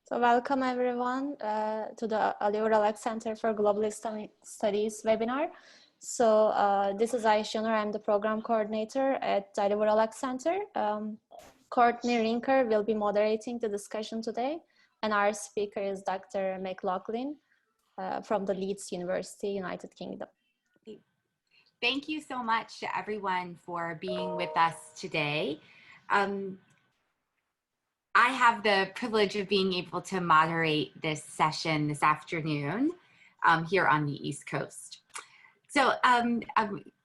So welcome everyone to the Leeds Center for Global Islamic Studies webinar. So this is Ayşenur. I'm the program coordinator at the Leeds Center. Courtney Rinker will be moderating the discussion today, and our speaker is Dr. McLoughlin from the Leeds University, United Kingdom. Thank you so much to everyone for being with us today. I have the privilege of being able to moderate this session this afternoon here on the East Coast. So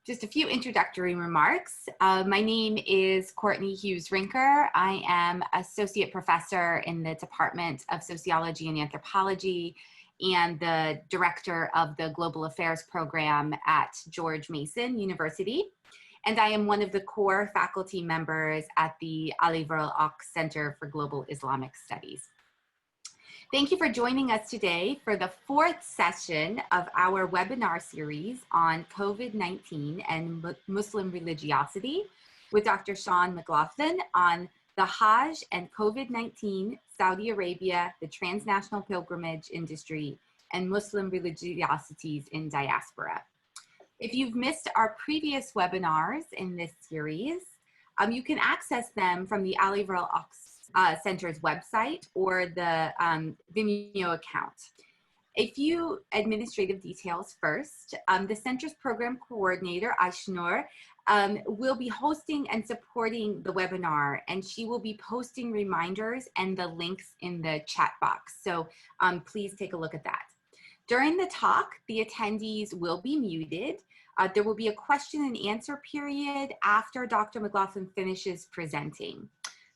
just a few introductory remarks. My name is Courtney Hughes Rinker. I am Associate Professor in the Department of Sociology and Anthropology and the Director of the Global Affairs Program at George Mason University. And I am one of the core faculty members at the Ali Verl-Ak Center for Global Islamic Studies. Thank you for joining us today for the fourth session of our webinar series on COVID-19 and Muslim religiosity with Dr. Seán McLoughlin on the Hajj and COVID-19, Saudi Arabia, the transnational pilgrimage industry, and Muslim religiosities in diaspora. If you've missed our previous webinars in this series, you can access them from the Ali Verl-Ak Center's website or the Vimeo account. A few administrative details first. The center's program coordinator, Ayşenur, will be hosting and supporting the webinar, and she will be posting reminders and the links in the chat box. So please take a look at that. During the talk, the attendees will be muted. There will be a question and answer period after Dr. McLoughlin finishes presenting.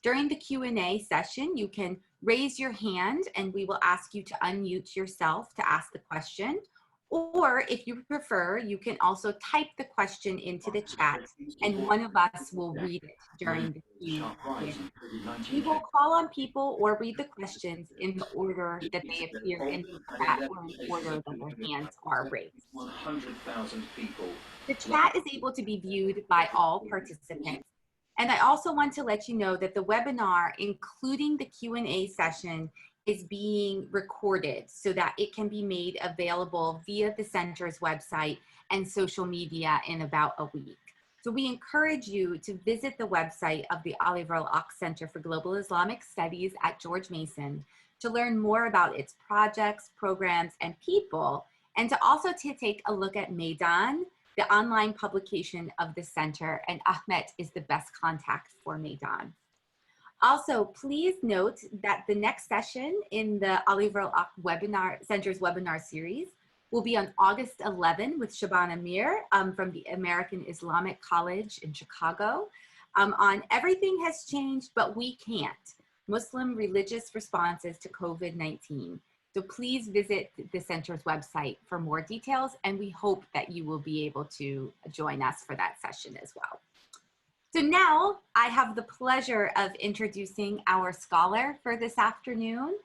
During the Q&A session, you can raise your hand and we will ask you to unmute yourself to ask the question. Or if you prefer, you can also type the question into the chat and one of us will read it during the Q&A. We will call on people or read the questions in the order that they appear in the chat or in the order that their hands are raised. 100,000 people. The chat is able to be viewed by all participants. And I also want to let you know that the webinar, including the Q&A session, is being recorded so that it can be made available via the center's website and social media in about a week. So we encourage you to visit the website of the Ali Verl-Ak Center for Global Islamic Studies at George Mason to learn more about its projects, programs, and people, and to also take a look at Meydan, the online publication of the center, and Ahmet is the best contact for Meydan. Also, please note that the next session in the Ali Verl-Ak Center's webinar series will be on August 11 with Shabana Mir from the American Islamic College in Chicago on Everything Has Changed, But We Can't, Muslim Religious Responses to COVID-19. So please visit the center's website for more details, and we hope that you will be able to join us for that session as well. So now I have the pleasure of introducing our scholar for this afternoon.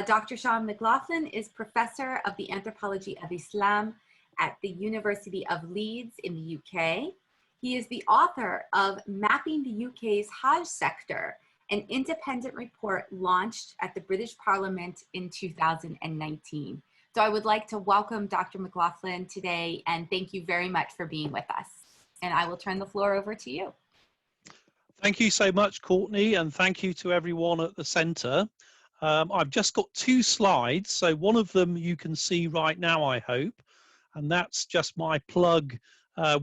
Dr. Seán McLoughlin is professor of the anthropology of Islam at the University of Leeds in the UK. He is the author of Mapping the UK's Hajj Sector, an independent report launched at the British Parliament in 2019. So I would like to welcome Dr. McLoughlin today and thank you very much for being with us. And I will turn the floor over to you. Thank you so much, Courtney, and thank you to everyone at the centre. I've just got two slides, so one of them you can see right now, I hope, and that's just my plug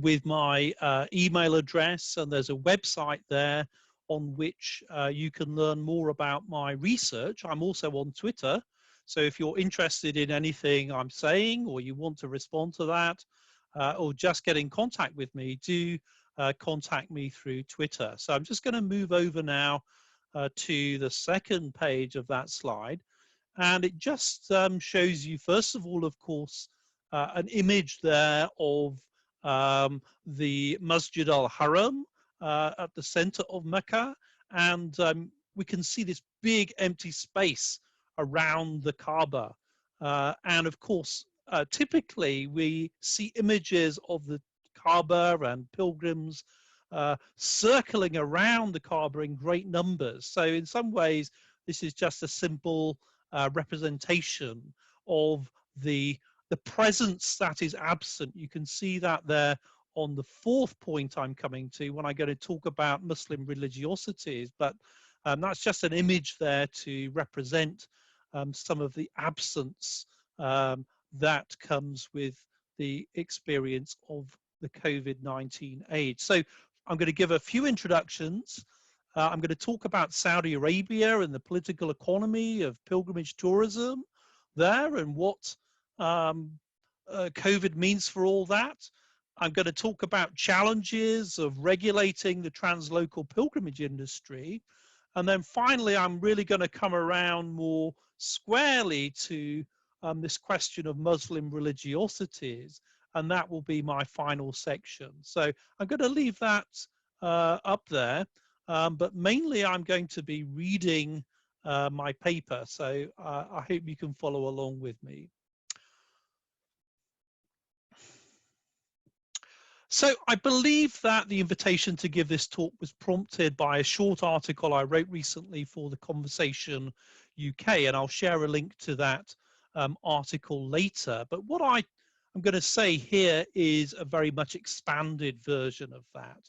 with my email address, and there's a website there on which you can learn more about my research. I'm also on Twitter, so if you're interested in anything I'm saying or you want to respond to that or just get in contact with me, do contact me through Twitter. So I'm just going to move over now to the second page of that slide, and it just shows you, first of all, of course, an image there of the Masjid al-Haram at the center of Mecca, and we can see this big empty space around the Kaaba, and of course typically we see images of the Kaaba and pilgrims circling around the Kaaba in great numbers. So in some ways, this is just a simple representation of the presence that is absent. You can see that there on the fourth point I'm coming to when I'm going to talk about Muslim religiosities, but that's just an image there to represent some of the absence that comes with the experience of the COVID-19 age. So I'm going to give a few introductions. I'm going to talk about Saudi Arabia and the political economy of pilgrimage tourism there and what COVID means for all that. I'm going to talk about challenges of regulating the translocal pilgrimage industry. And then finally, I'm really going to come around more squarely to this question of Muslim religiosities, and that will be my final section. So I'm going to leave that up there, but mainly I'm going to be reading my paper, so I hope you can follow along with me. So I believe that the invitation to give this talk was prompted by a short article I wrote recently for The Conversation UK, and I'll share a link to that article later. But what I'm going to say here is a very much expanded version of that.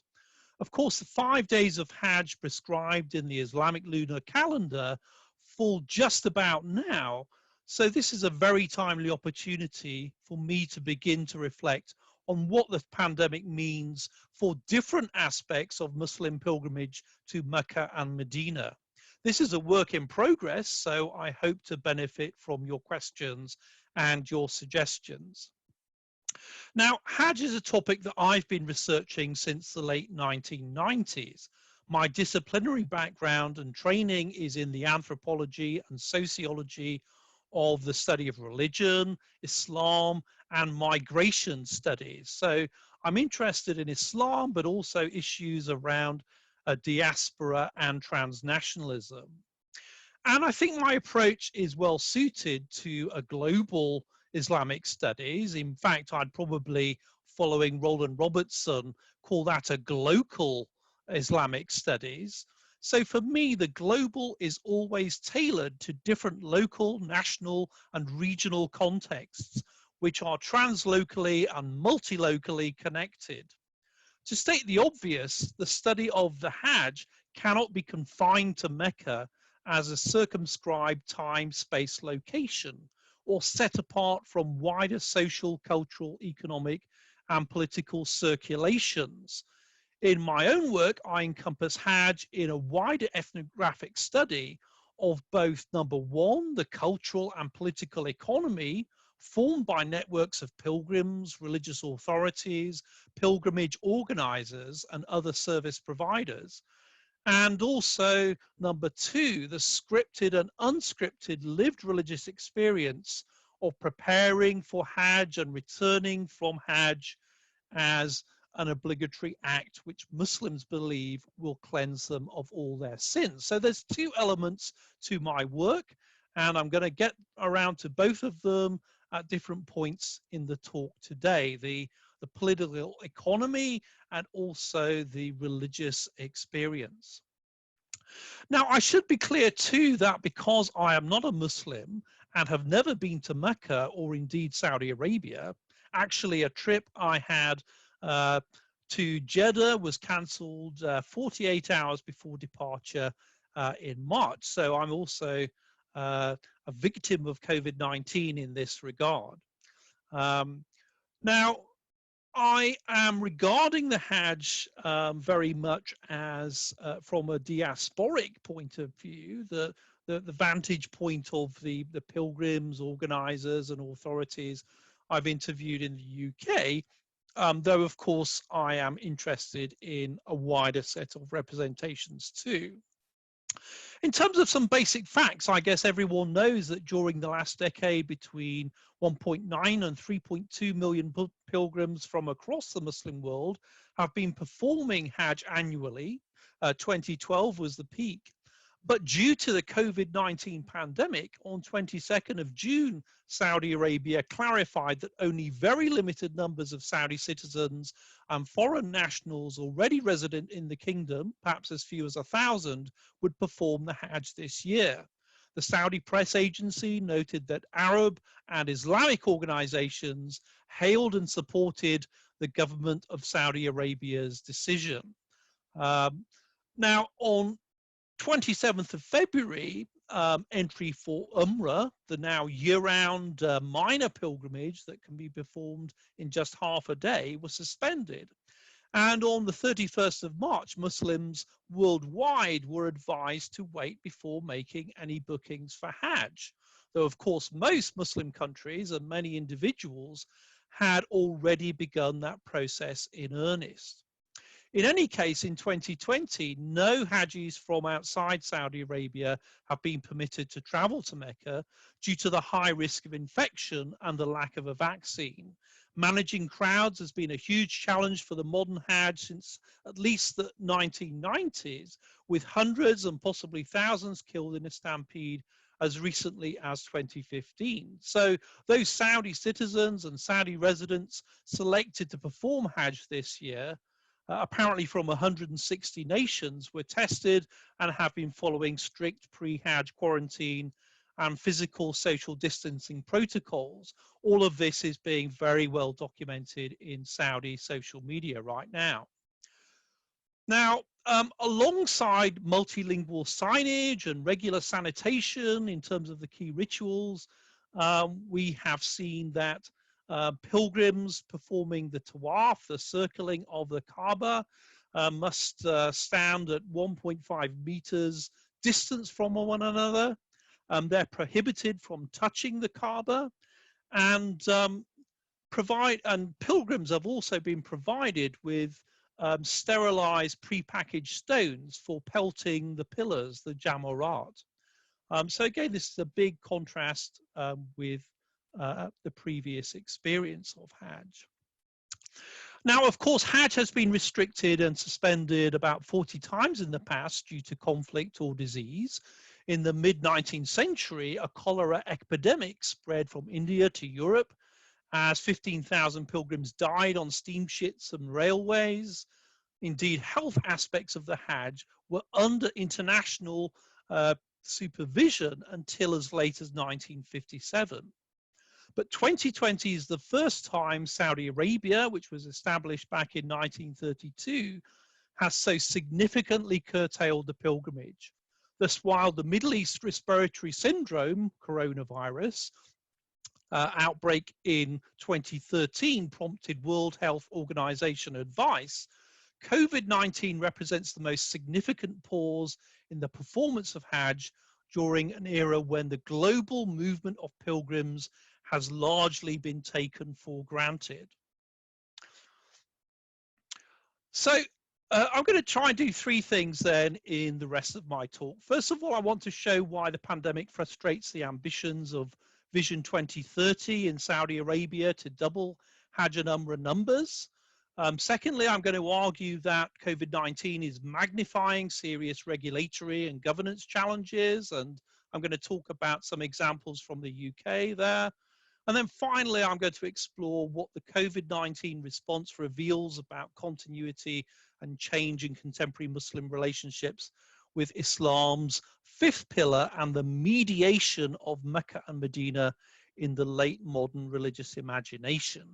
Of course, the 5 days of Hajj prescribed in the Islamic lunar calendar fall just about now. So this is a very timely opportunity for me to begin to reflect on what the pandemic means for different aspects of Muslim pilgrimage to Mecca and Medina. This is a work in progress, so I hope to benefit from your questions and your suggestions. Now, Hajj is a topic that I've been researching since the late 1990s. My disciplinary background and training is in the anthropology and sociology of the study of religion, Islam, and migration studies. So I'm interested in Islam, but also issues around diaspora and transnationalism. And I think my approach is well suited to a global Islamic studies. In fact, I'd probably, following Roland Robertson, call that a glocal Islamic studies. So for me, the global is always tailored to different local, national, and regional contexts, which are translocally and multilocally connected. To state the obvious, the study of the Hajj cannot be confined to Mecca as a circumscribed time, space, location, or set apart from wider social, cultural, economic, and political circulations. In my own work, I encompass Hajj in a wider ethnographic study of both, number one, the cultural and political economy formed by networks of pilgrims, religious authorities, pilgrimage organizers, and other service providers. And also, number two, the scripted and unscripted lived religious experience of preparing for Hajj and returning from Hajj as an obligatory act which Muslims believe will cleanse them of all their sins. So there's two elements to my work, and I'm going to get around to both of them at different points in the talk today, the political economy and also the religious experience. Now, I should be clear too that because I am not a Muslim and have never been to Mecca or indeed Saudi Arabia, actually a trip I had to Jeddah was cancelled 48 hours before departure in March. So I'm also a victim of COVID-19 in this regard. Now, I am regarding the Hajj very much as, from a diasporic point of view, the vantage point of the pilgrims, organizers, and authorities I've interviewed in the UK, though of course I am interested in a wider set of representations too. In terms of some basic facts, I guess everyone knows that during the last decade, between 1.9 and 3.2 million pilgrims from across the Muslim world have been performing Hajj annually. 2012 was the peak. But due to the COVID-19 pandemic, on 22nd of June, Saudi Arabia clarified that only very limited numbers of Saudi citizens and foreign nationals already resident in the kingdom, perhaps as few as 1,000, would perform the Hajj this year. The Saudi press agency noted that Arab and Islamic organizations hailed and supported the government of Saudi Arabia's decision. Now, on 27th of February, entry for Umrah, the now year-round minor pilgrimage that can be performed in just half a day, was suspended. And on the 31st of March, Muslims worldwide were advised to wait before making any bookings for Hajj, though of course most Muslim countries and many individuals had already begun that process in earnest. In any case, in 2020, no Hajjis from outside Saudi Arabia have been permitted to travel to Mecca due to the high risk of infection and the lack of a vaccine. Managing crowds has been a huge challenge for the modern Hajj since at least the 1990s, with hundreds and possibly thousands killed in a stampede as recently as 2015. So those Saudi citizens and Saudi residents selected to perform Hajj this year, apparently from 160 nations, were tested and have been following strict pre-Hajj quarantine and physical social distancing protocols. All of this is being very well documented in Saudi social media right now. Now, alongside multilingual signage and regular sanitation in terms of the key rituals, we have seen that pilgrims performing the tawaf, the circling of the Kaaba, must stand at 1.5 meters distance from one another. They're prohibited from touching the Kaaba, and pilgrims have also been provided with sterilized prepackaged stones for pelting the pillars, the jamarat. So again, this is a big contrast with the previous experience of Hajj. Now, of course, Hajj has been restricted and suspended about 40 times in the past due to conflict or disease. In the mid-19th century, a cholera epidemic spread from India to Europe as 15,000 pilgrims died on steamships and railways. Indeed, health aspects of the Hajj were under international supervision until as late as 1957. But 2020 is the first time Saudi Arabia, which was established back in 1932, has so significantly curtailed the pilgrimage. Thus, while the Middle East respiratory syndrome, coronavirus, outbreak in 2013 prompted World Health Organization advice, COVID-19 represents the most significant pause in the performance of Hajj during an era when the global movement of pilgrims has largely been taken for granted. So I'm going to try and do three things then in the rest of my talk. First of all, I want to show why the pandemic frustrates the ambitions of Vision 2030 in Saudi Arabia to double Hajj and Umrah numbers. Secondly, I'm going to argue that COVID-19 is magnifying serious regulatory and governance challenges, and I'm going to talk about some examples from the UK there. And then finally, I'm going to explore what the COVID-19 response reveals about continuity and change in contemporary Muslim relationships with Islam's fifth pillar and the mediation of Mecca and Medina in the late modern religious imagination.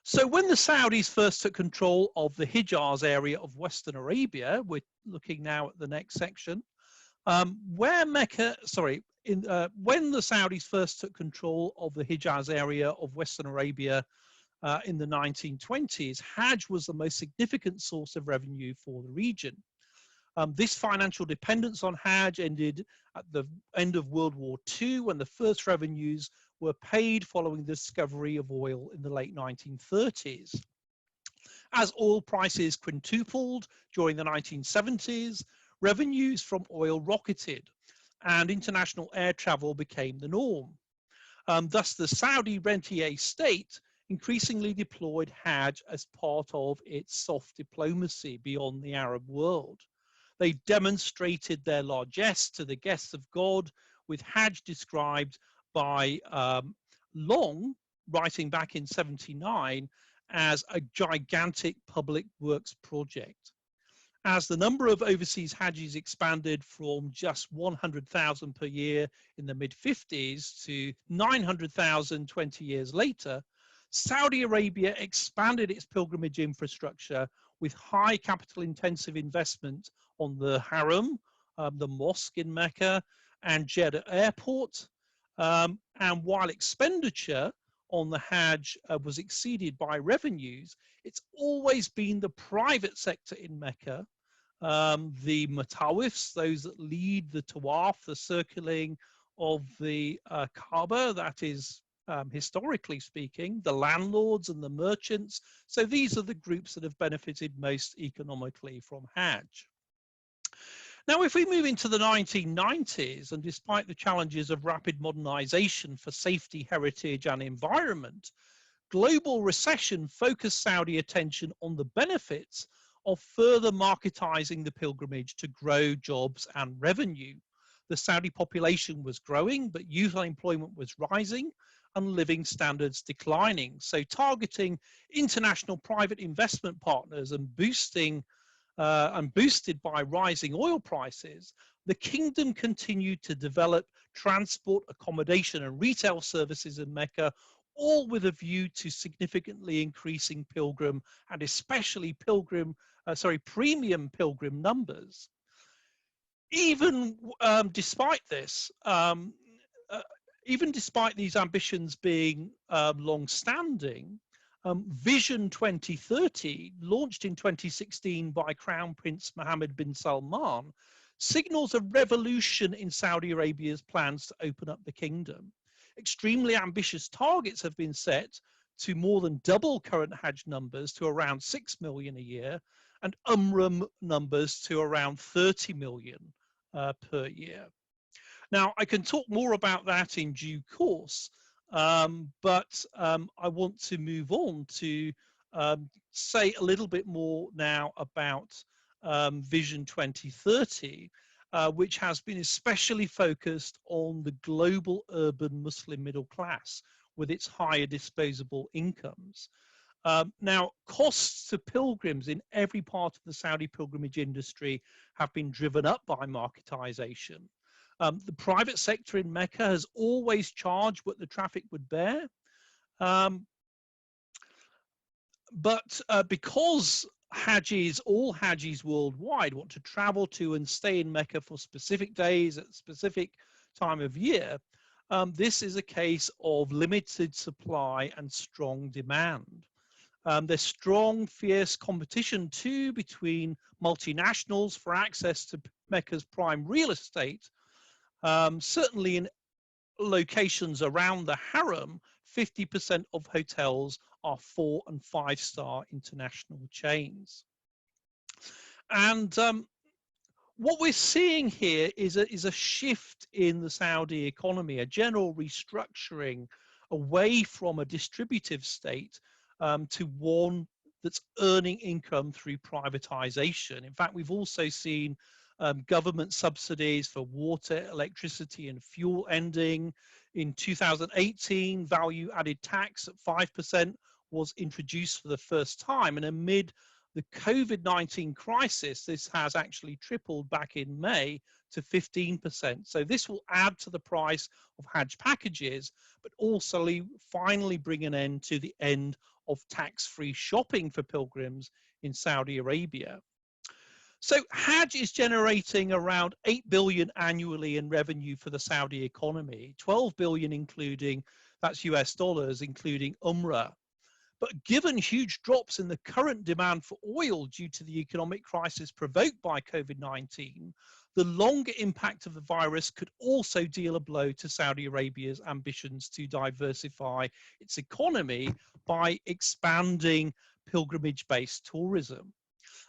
So when the Saudis first took control of the Hijaz area of Western Arabia, we're looking now at the next section, when the Saudis first took control of the Hijaz area of Western Arabia in the 1920s, Hajj was the most significant source of revenue for the region. This financial dependence on Hajj ended at the end of World War II, when the first revenues were paid following the discovery of oil in the late 1930s. As oil prices quintupled during the 1970s, revenues from oil rocketed and international air travel became the norm. Thus, the Saudi rentier state increasingly deployed Hajj as part of its soft diplomacy beyond the Arab world. They demonstrated their largesse to the guests of God, with Hajj described by Long, writing back in '79, as a gigantic public works project. as the number of overseas Hajjis expanded from just 100,000 per year in the mid-50s to 900,000 20 years later, Saudi Arabia expanded its pilgrimage infrastructure with high capital intensive investment on the Haram, the mosque in Mecca, and Jeddah airport. And while expenditure on the Hajj was exceeded by revenues, it's always been the private sector in Mecca, the mutawifs, those that lead the tawaf, the circling of the Kaaba, that is historically speaking, the landlords and the merchants. So these are the groups that have benefited most economically from Hajj. Now, if we move into the 1990s, and despite the challenges of rapid modernization for safety, heritage, and environment, global recession focused Saudi attention on the benefits of further marketizing the pilgrimage to grow jobs and revenue. The Saudi population was growing, but youth unemployment was rising and living standards declining. So targeting international private investment partners and boosted by rising oil prices, the kingdom continued to develop transport, accommodation, and retail services in Mecca, all with a view to significantly increasing pilgrim and especially premium pilgrim numbers. Even despite this, even despite these ambitions being long-standing, Vision 2030, launched in 2016 by Crown Prince Mohammed bin Salman, signals a revolution in Saudi Arabia's plans to open up the kingdom. Extremely ambitious targets have been set to more than double current Hajj numbers to around 6 million a year, and Umrah numbers to around 30 million per year. Now, I can talk more about that in due course, but I want to move on to say a little bit more now about Vision 2030, which has been especially focused on the global urban Muslim middle class with its higher disposable incomes. Now, costs to pilgrims in every part of the Saudi pilgrimage industry have been driven up by marketization. The private sector in Mecca has always charged what the traffic would bear. But because all Hajjis worldwide want to travel to and stay in Mecca for specific days at a specific time of year, this is a case of limited supply and strong demand. There's strong, fierce competition too between multinationals for access to Mecca's prime real estate. Certainly in locations around the Haram, 50% of hotels are 4- and 5-star international chains. And what we're seeing here is a shift in the Saudi economy, a general restructuring away from a distributive state to one that's earning income through privatization. In fact, we've also seen government subsidies for water, electricity, and fuel ending. In 2018, value added tax at 5% was introduced for the first time. And amid the Covid-19 crisis, this has actually tripled back in May to 15%. So this will add to the price of Hajj packages, but also finally bring an end to the end of tax-free shopping for pilgrims in Saudi Arabia. So Hajj is generating around 8 billion annually in revenue for the Saudi economy, 12 billion including, that's US dollars, including Umrah. But given huge drops in the current demand for oil due to the economic crisis provoked by COVID-19, the longer impact of the virus could also deal a blow to Saudi Arabia's ambitions to diversify its economy by expanding pilgrimage-based tourism.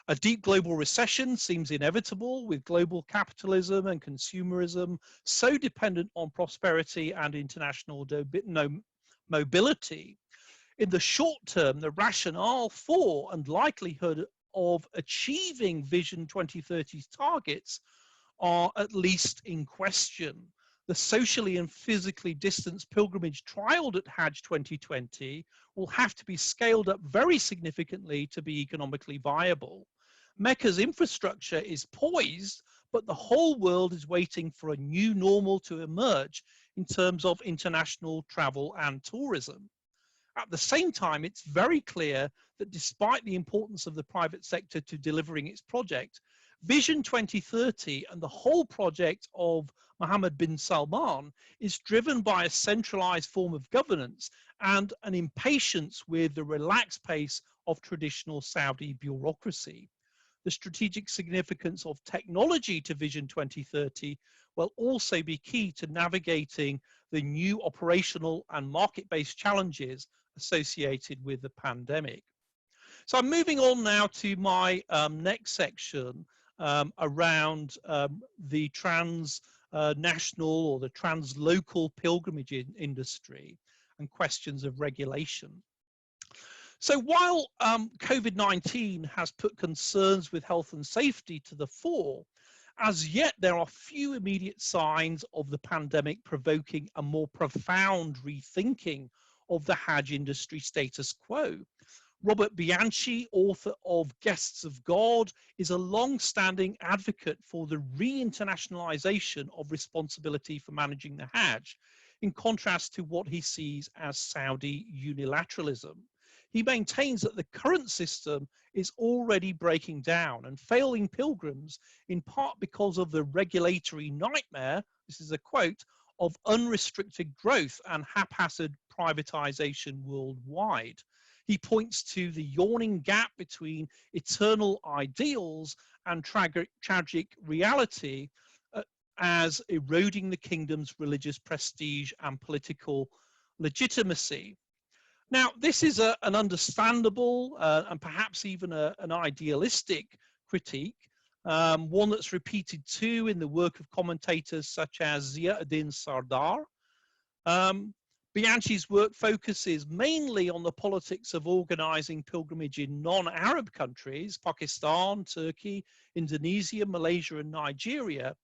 A deep global recession seems inevitable, with global capitalism and consumerism so dependent on prosperity and international mobility. In the short term, the rationale for and likelihood of achieving Vision 2030's targets are at least in question. The socially and physically distanced pilgrimage trialed at Hajj 2020 will have to be scaled up very significantly to be economically viable. Mecca's infrastructure is poised, but the whole world is waiting for a new normal to emerge in terms of international travel and tourism. At the same time, it's very clear that despite the importance of the private sector to delivering its project, Vision 2030 and the whole project of Mohammed bin Salman is driven by a centralized form of governance and an impatience with the relaxed pace of traditional Saudi bureaucracy. The strategic significance of technology to Vision 2030 will also be key to navigating the new operational and market-based challenges associated with the pandemic. So I'm moving on now to my next section around the transnational or the translocal pilgrimage industry and questions of regulation. So while COVID-19 has put concerns with health and safety to the fore, as yet there are few immediate signs of the pandemic provoking a more profound rethinking of the Hajj industry status quo. Robert Bianchi, author of Guests of God, is a long-standing advocate for the re-internationalization of responsibility for managing the Hajj, in contrast to what he sees as Saudi unilateralism. He maintains that the current system is already breaking down and failing pilgrims, in part because of the regulatory nightmare, this is a quote, of unrestricted growth and haphazard privatization worldwide. He points to the yawning gap between eternal ideals and tragic reality as eroding the kingdom's religious prestige and political legitimacy. Now, this is an understandable and perhaps even an idealistic critique, one that's repeated too in the work of commentators such as Ziauddin Sardar. Bianchi's work focuses mainly on the politics of organizing pilgrimage in non-Arab countries, Pakistan, Turkey, Indonesia, Malaysia, and Nigeria.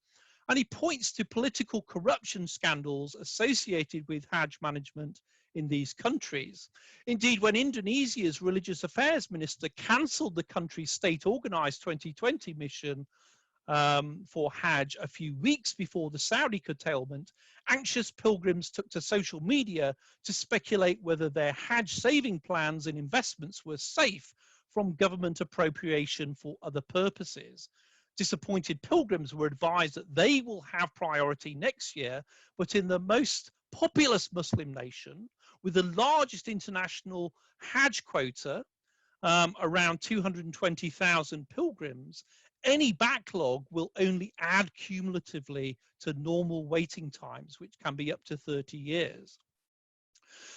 And he points to political corruption scandals associated with Hajj management in these countries. Indeed, when Indonesia's religious affairs minister cancelled the country's state-organized 2020 mission for Hajj a few weeks before the Saudi curtailment, anxious pilgrims took to social media to speculate whether their Hajj saving plans and investments were safe from government appropriation for other purposes. Disappointed pilgrims were advised that they will have priority next year, but in the most populous Muslim nation, with the largest international Hajj quota, around 220,000 pilgrims, any backlog will only add cumulatively to normal waiting times, which can be up to 30 years.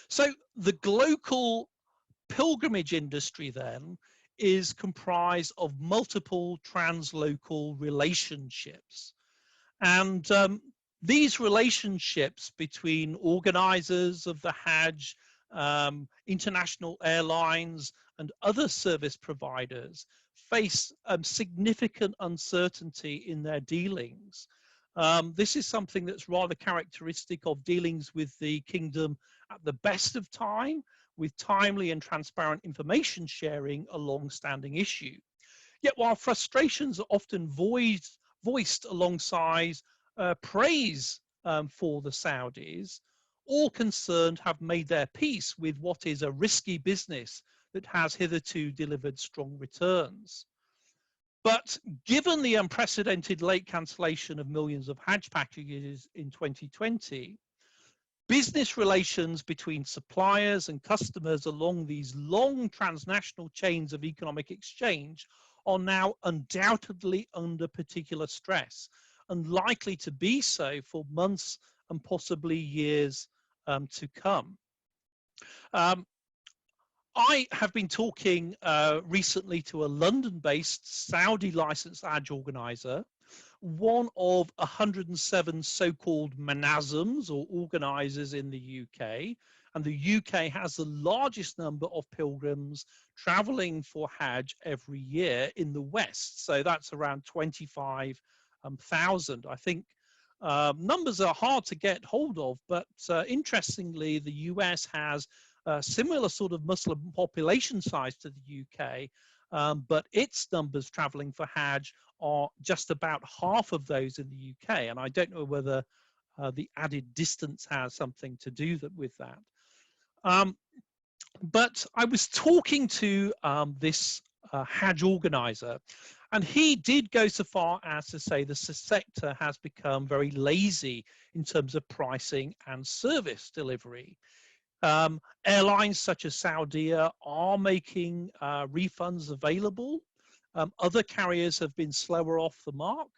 So the global pilgrimage industry then is comprised of multiple translocal relationships. And these relationships between organizers of the Hajj, international airlines, and other service providers face significant uncertainty in their dealings. This is something that's rather characteristic of dealings with the kingdom at the best of time, with timely and transparent information sharing a long-standing issue. Yet while frustrations are often voiced alongside praise for the Saudis, all concerned have made their peace with what is a risky business that has hitherto delivered strong returns. But given the unprecedented late cancellation of millions of Hajj packages in 2020, business relations between suppliers and customers along these long transnational chains of economic exchange are now undoubtedly under particular stress, and likely to be so for months and possibly years to come. I have been talking recently to a London-based Saudi licensed Hajj organizer, one of 107 so-called manazams or organizers in the UK, and the UK has the largest number of pilgrims traveling for Hajj every year in the West. So that's around 25,000. I think numbers are hard to get hold of, but interestingly, the US has a similar sort of Muslim population size to the UK, but its numbers traveling for Hajj are just about half of those in the UK. And I don't know whether the added distance has something to do with that. But I was talking to this Hajj organizer, and he did go so far as to say the sector has become very lazy in terms of pricing and service delivery. Airlines such as Saudi are making refunds available. Other carriers have been slower off the mark.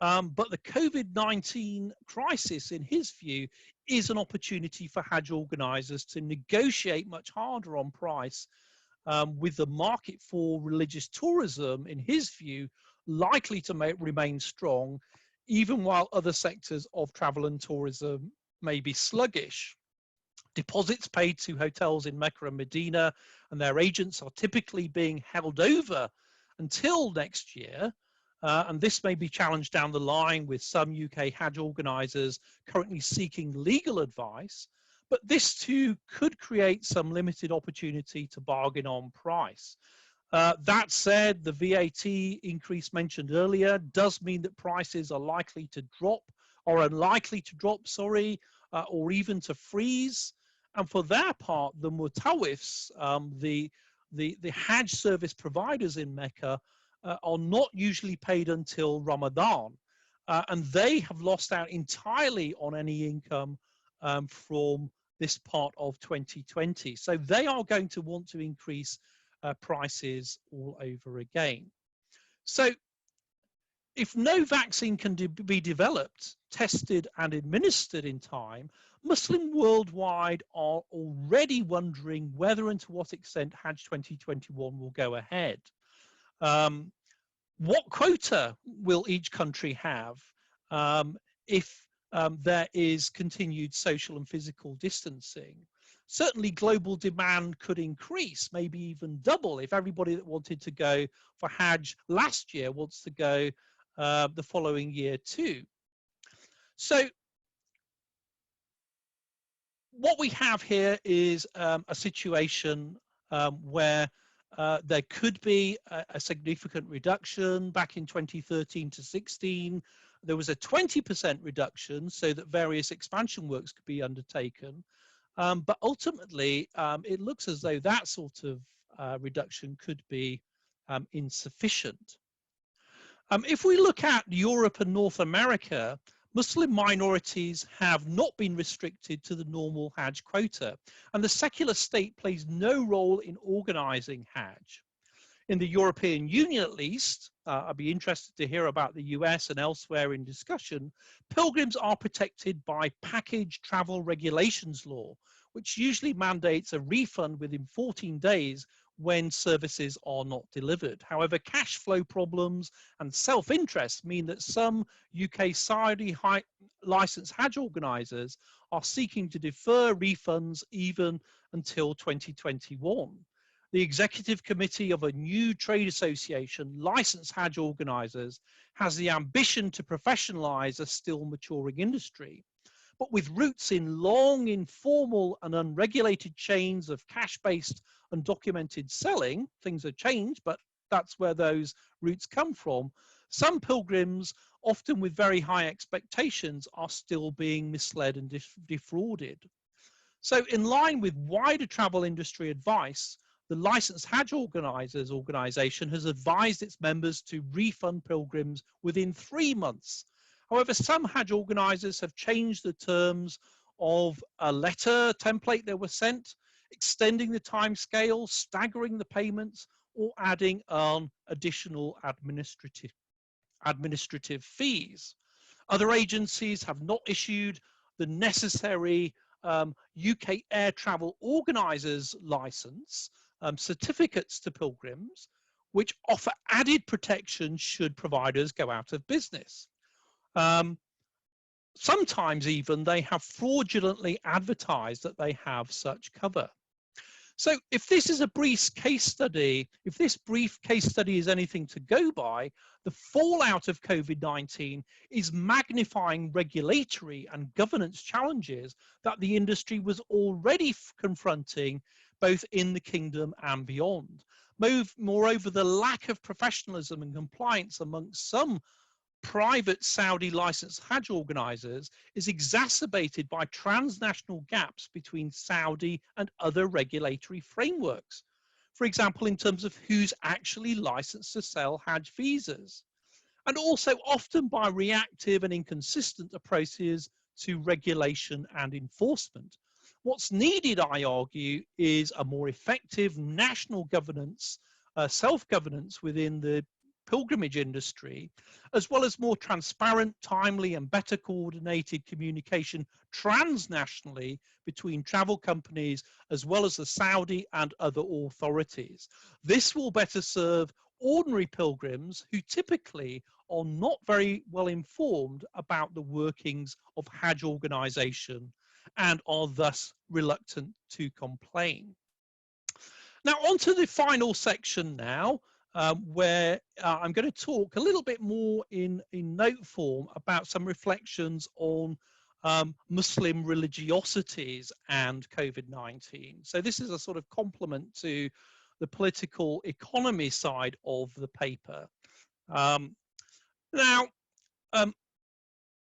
But the COVID-19 crisis, in his view, is an opportunity for Hajj organizers to negotiate much harder on price, with the market for religious tourism, in his view, likely to remain strong, even while other sectors of travel and tourism may be sluggish. Deposits paid to hotels in Mecca and Medina and their agents are typically being held over until next year. And this may be challenged down the line with some UK Hajj organisers currently seeking legal advice, but this too could create some limited opportunity to bargain on price. That said, the VAT increase mentioned earlier does mean that prices are likely to drop, or unlikely to drop, sorry, or even to freeze. And for their part, the mutawifs, the Hajj service providers in Mecca, are not usually paid until Ramadan, and they have lost out entirely on any income from this part of 2020. So they are going to want to increase prices all over again. So if no vaccine can be developed, tested and administered in time, Muslims worldwide are already wondering whether and to what extent Hajj 2021 will go ahead. What quota will each country have if there is continued social and physical distancing? Certainly global demand could increase, maybe even double, if everybody that wanted to go for Hajj last year wants to go the following year too. So what we have here is a situation where there could be a significant reduction. Back in 2013 to 16, there was a 20% reduction so that various expansion works could be undertaken. But ultimately, it looks as though that sort of reduction could be insufficient. If we look at Europe and North America, Muslim minorities have not been restricted to the normal Hajj quota, and the secular state plays no role in organizing Hajj. In the European Union, at least, I'd be interested to hear about the US and elsewhere in discussion, pilgrims are protected by package travel regulations law, which usually mandates a refund within 14 days when services are not delivered. However, cash flow problems and self-interest mean that some UK Saudi licensed Hajj organisers are seeking to defer refunds even until 2021. The executive committee of a new trade association, licensed Hajj organisers, has the ambition to professionalise a still maturing industry. But with roots in long, informal and unregulated chains of cash-based undocumented selling, things have changed, but that's where those roots come from. Some pilgrims, often with very high expectations, are still being misled and defrauded. So in line with wider travel industry advice, the Licensed Hajj Organisers Organisation has advised its members to refund pilgrims within 3 months. However, some Hajj organisers have changed the terms of a letter template they were sent, extending the time scale, staggering the payments, or adding on additional administrative fees. Other agencies have not issued the necessary UK air travel organisers license certificates to pilgrims, which offer added protection should providers go out of business. Sometimes even they have fraudulently advertised that they have such cover. So if this is a brief case study, if this brief case study is anything to go by, the fallout of COVID-19 is magnifying regulatory and governance challenges that the industry was already confronting both in the kingdom and beyond. Moreover, the lack of professionalism and compliance amongst some private Saudi licensed Hajj organizers is exacerbated by transnational gaps between Saudi and other regulatory frameworks. For example, in terms of who's actually licensed to sell Hajj visas, and also often by reactive and inconsistent approaches to regulation and enforcement. What's needed, I argue, is a more effective national governance, self-governance within the pilgrimage industry, as well as more transparent, timely, and better coordinated communication transnationally between travel companies, as well as the Saudi and other authorities. This will better serve ordinary pilgrims who typically are not very well informed about the workings of Hajj organization and are thus reluctant to complain. Now, on to the final section now, where I'm going to talk a little bit more in note form about some reflections on Muslim religiosities and COVID-19. So this is a sort of complement to the political economy side of the paper.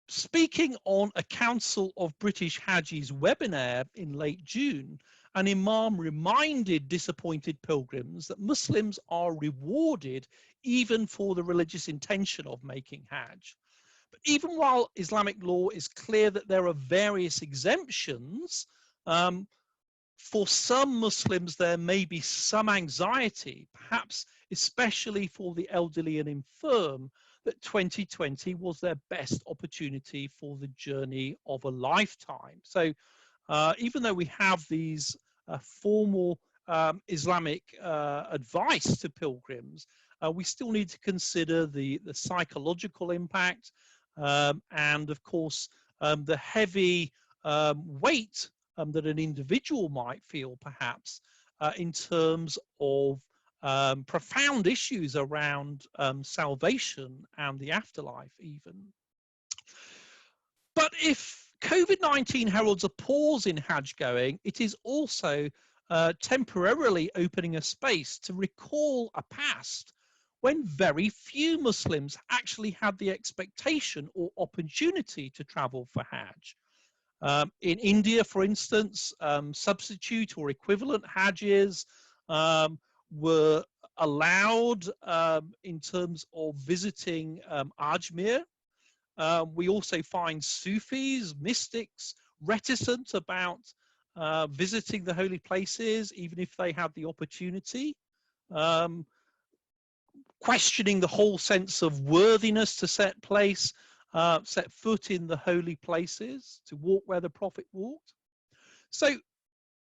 Speaking on a Council of British Hajjis webinar in late June, an imam reminded disappointed pilgrims that Muslims are rewarded even for the religious intention of making Hajj. But even while Islamic law is clear that there are various exemptions, for some Muslims there may be some anxiety, perhaps especially for the elderly and infirm, that 2020 was their best opportunity for the journey of a lifetime. So even though we have these formal Islamic advice to pilgrims, we still need to consider the psychological impact and, of course, the heavy weight that an individual might feel, perhaps, in terms of profound issues around salvation and the afterlife even. But if COVID-19 heralds a pause in Hajj going, it is also temporarily opening a space to recall a past when very few Muslims actually had the expectation or opportunity to travel for Hajj. In India, for instance, substitute or equivalent Hajjis were allowed in terms of visiting Ajmer. We also find Sufis, mystics, reticent about visiting the holy places, even if they had the opportunity, questioning the whole sense of worthiness to set foot in the holy places, to walk where the Prophet walked. So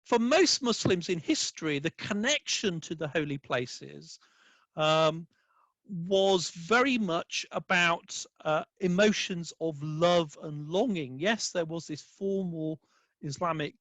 for most Muslims in history, the connection to the holy places was very much about emotions of love and longing. Yes, there was this formal Islamic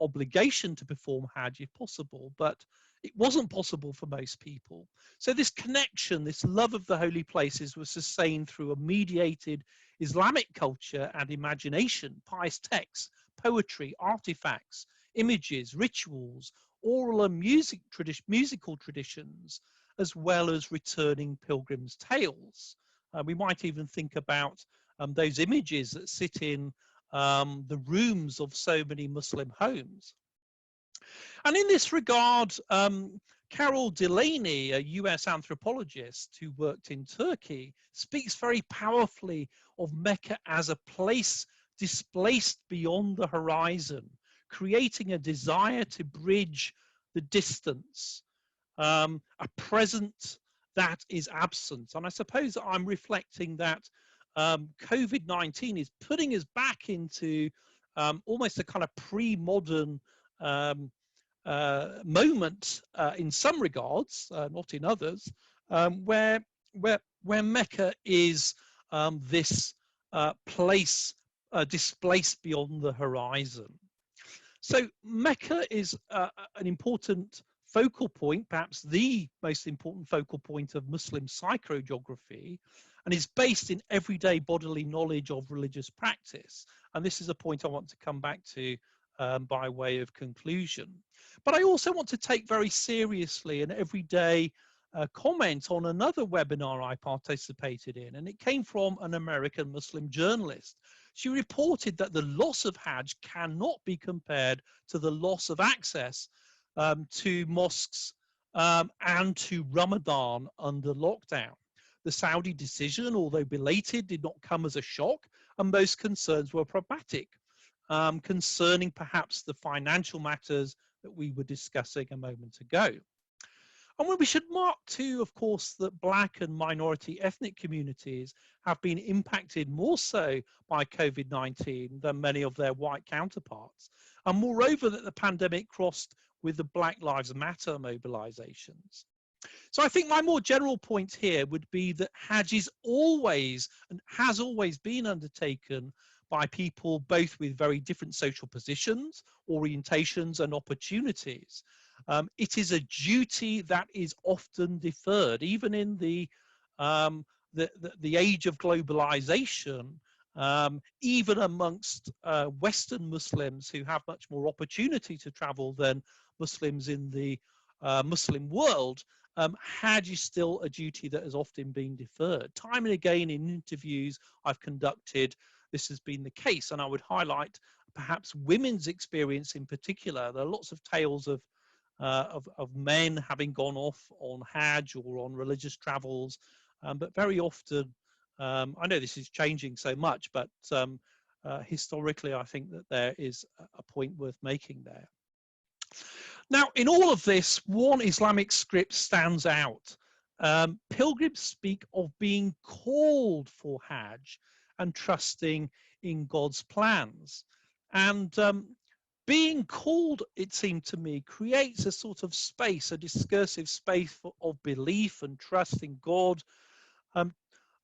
obligation to perform Hajj if possible, but it wasn't possible for most people. So this connection, this love of the holy places was sustained through a mediated Islamic culture and imagination, pious texts, poetry, artifacts, images, rituals, oral and musical traditions, as well as returning pilgrims' tales. We might even think about those images that sit in the rooms of so many Muslim homes. And in this regard, Carol Delaney, a US anthropologist who worked in Turkey, speaks very powerfully of Mecca as a place displaced beyond the horizon, creating a desire to bridge the distance, a present that is absent. And I suppose I'm reflecting that COVID-19 is putting us back into almost a kind of pre-modern moment in some regards, not in others, where Mecca is this place displaced beyond the horizon. So Mecca is an important focal point, perhaps the most important focal point of Muslim psychogeography, and is based in everyday bodily knowledge of religious practice. And this is a point I want to come back to by way of conclusion. But I also want to take very seriously an everyday comment on another webinar I participated in, and it came from an American Muslim journalist. She reported that the loss of Hajj cannot be compared to the loss of access to mosques and to Ramadan under lockdown. The Saudi decision, although belated, did not come as a shock, and most concerns were pragmatic, concerning perhaps the financial matters that we were discussing a moment ago. And when we should mark too, of course, that Black and minority ethnic communities have been impacted more so by COVID-19 than many of their white counterparts. And moreover, that the pandemic crossed with the Black Lives Matter mobilizations. So I think my more general point here would be that Hajj is always and has always been undertaken by people both with very different social positions, orientations and opportunities. It is a duty that is often deferred, even in the age of globalization, even amongst Western Muslims who have much more opportunity to travel than Muslims in the Muslim world. Hajj is still a duty that has often been deferred. Time and again in interviews I've conducted, this has been the case, and I would highlight perhaps women's experience in particular. There are lots of tales of men having gone off on Hajj or on religious travels, but very often, I know this is changing so much, but historically I think that there is a point worth making there. Now, in all of this, one Islamic script stands out. Pilgrims speak of being called for Hajj and trusting in God's plans. And being called, it seemed to me, creates a sort of space, a discursive space of belief and trust in God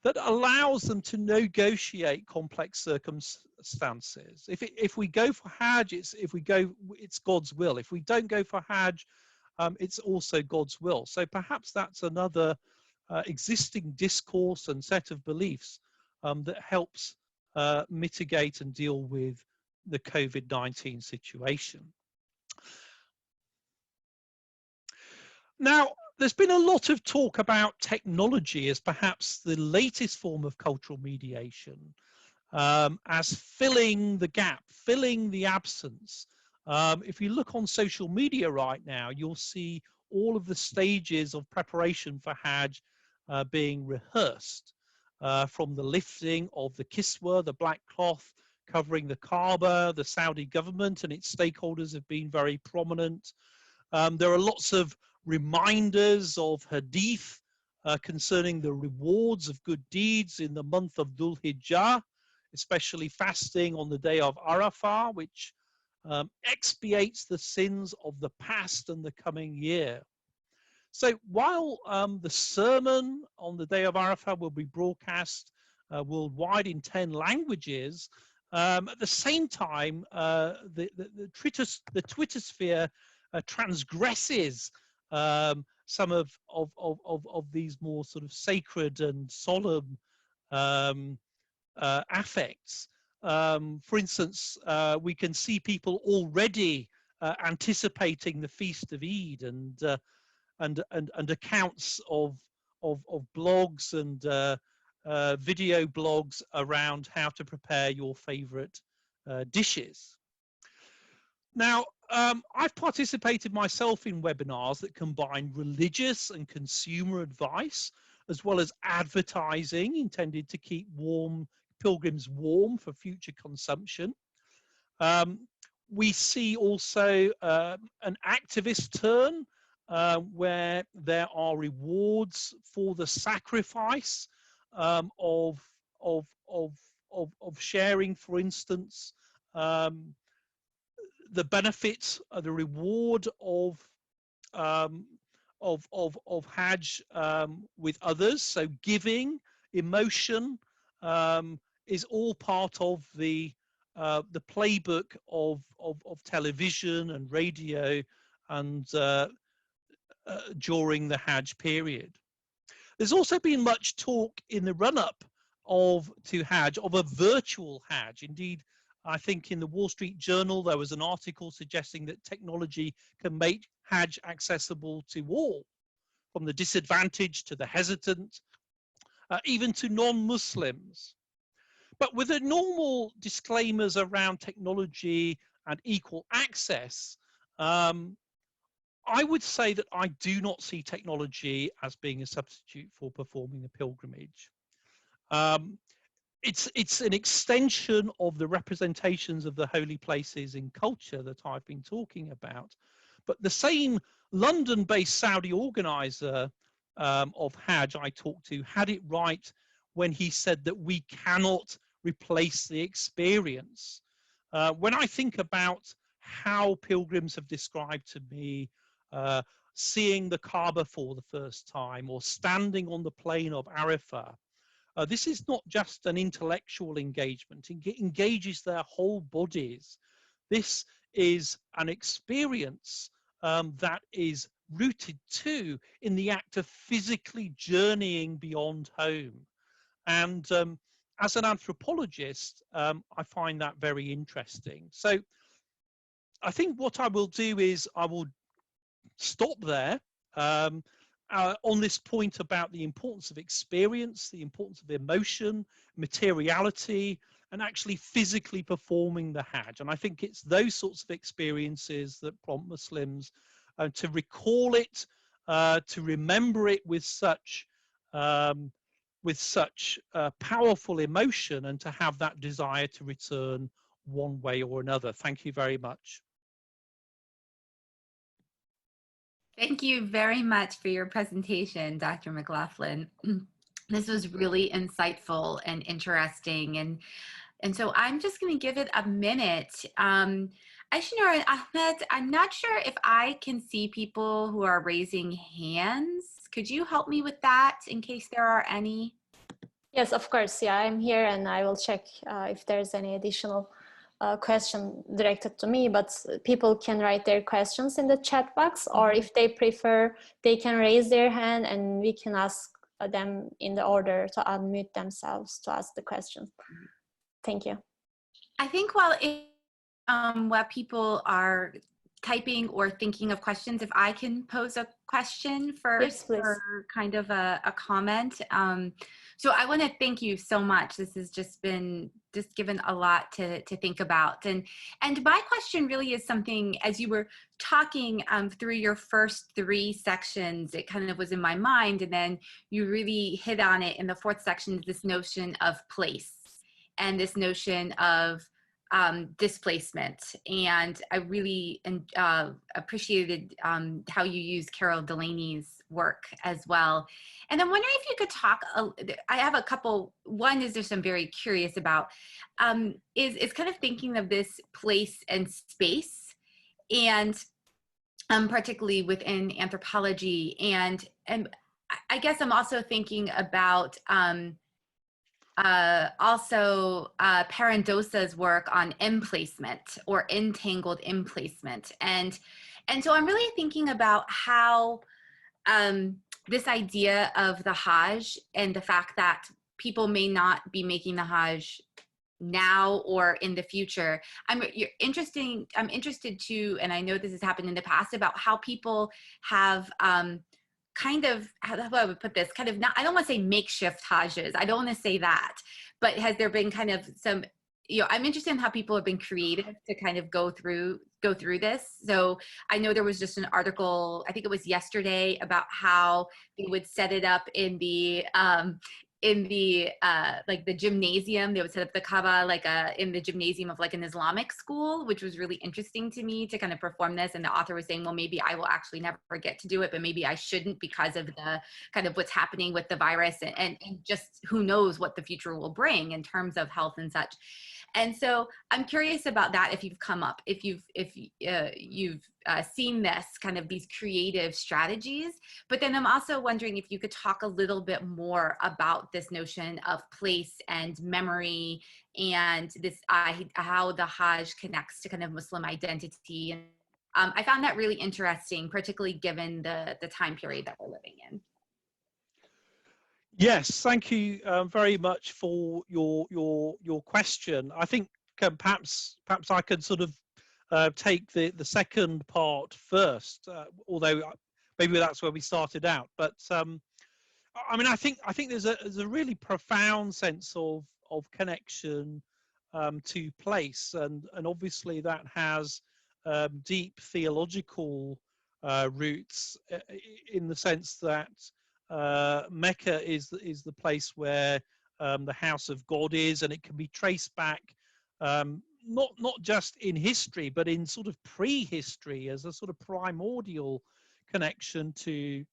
that allows them to negotiate complex circumstances. If we go for Hajj, it's God's will. If we don't go for Hajj, it's also God's will. So perhaps that's another existing discourse and set of beliefs that helps mitigate and deal with the COVID-19 situation. Now, there's been a lot of talk about technology as perhaps the latest form of cultural mediation, as filling the gap, filling the absence. If you look on social media right now, you'll see all of the stages of preparation for Hajj being rehearsed, from the lifting of the kiswa, the black cloth covering the Kaaba. The Saudi government and its stakeholders have been very prominent. There are lots of reminders of hadith concerning the rewards of good deeds in the month of Dhul Hijjah, especially fasting on the day of Arafah, which expiates the sins of the past and the coming year. So while the sermon on the day of Arafah will be broadcast worldwide in 10 languages, at the same time, the Twitter sphere transgresses some of these more sort of sacred and solemn affects. For instance, we can see people already anticipating the feast of Eid, and accounts of blogs and video blogs around how to prepare your favorite dishes. Now, I've participated myself in webinars that combine religious and consumer advice, as well as advertising intended to keep pilgrims warm for future consumption. We see also an activist turn where there are rewards for the sacrifice of sharing, for instance, the benefits, the reward of Hajj with others. So giving, emotion is all part of the playbook of television and radio and during the Hajj period. There's also been much talk in the run-up to Hajj of a virtual Hajj. Indeed, I think in the Wall Street Journal, there was an article suggesting that technology can make Hajj accessible to all, from the disadvantaged to the hesitant, even to non-Muslims. But with the normal disclaimers around technology and equal access, I would say that I do not see technology as being a substitute for performing a pilgrimage. It's an extension of the representations of the holy places in culture that I've been talking about. But the same London-based Saudi organizer of Hajj I talked to had it right when he said that we cannot replace the experience. When I think about how pilgrims have described to me seeing the Kaaba for the first time, or standing on the plain of Arafah, this is not just an intellectual engagement. It engages their whole bodies. This is an experience that is rooted too in the act of physically journeying beyond home. And as an anthropologist, I find that very interesting. So I think what I will do is I will stop there on this point about the importance of experience, the importance of emotion, materiality, and actually physically performing the Hajj. And I think it's those sorts of experiences that prompt Muslims to recall it, to remember it with such powerful emotion, and to have that desire to return one way or another. Thank you very much. Thank you very much for your presentation, Dr. McLoughlin. This was really insightful and interesting. And so I'm just going to give it a minute. Aishinur and Ahmed, I'm not sure if I can see people who are raising hands. Could you help me with that in case there are any? Yes, of course. Yeah, I'm here and I will check if there's any additional question directed to me, but people can write their questions in the chat box, or if they prefer, they can raise their hand and we can ask them in the order to unmute themselves to ask the question. Thank you. I think while people are typing or thinking of questions, if I can pose a question first, yes, or kind of a comment. So I want to thank you so much. This has just given a lot to think about. And my question really is something, as you were talking through your first 3 sections, it kind of was in my mind, and then you really hit on it in the 4th section, this notion of place and this notion of displacement. And I really appreciated how you used Carol Delaney's work as well. And I'm wondering if you could talk, I have a couple. One is just I'm very curious about, is kind of thinking of this place and space, and particularly within anthropology. And I guess I'm also thinking about Parandosa's work on emplacement, or entangled emplacement. And so I'm really thinking about how this idea of the Hajj, and the fact that people may not be making the Hajj now or in the future. I'm interested too, and I know this has happened in the past, about how people have kind of, how I would put this, kind of, not, I don't want to say makeshift Hajjs, I don't want to say that, but has there been kind of some, I'm interested in how people have been creative to kind of go through this. So I know there was just an article, I think it was yesterday, about how they would set it up in the like the gymnasium. They would set up the Kaaba in the gymnasium of like an Islamic school, which was really interesting to me to kind of perform this. And the author was saying, well, maybe I will actually never get to do it, but maybe I shouldn't, because of the kind of what's happening with the virus, and just who knows what the future will bring in terms of health and such. And so I'm curious about that, if you've come up, if you've seen this kind of these creative strategies. But then I'm also wondering if you could talk a little bit more about this notion of place and memory, and this how the Hajj connects to kind of Muslim identity. And I found that really interesting, particularly given the time period that we're living in. Yes, thank you very much for your question. I think perhaps I could sort of take the second part first, although maybe that's where we started out. But I mean, I think there's a really profound sense of connection to place, and obviously that has deep theological roots, in the sense that Mecca is the place where the house of God is, and it can be traced back not just in history, but in sort of prehistory, as a sort of primordial connection to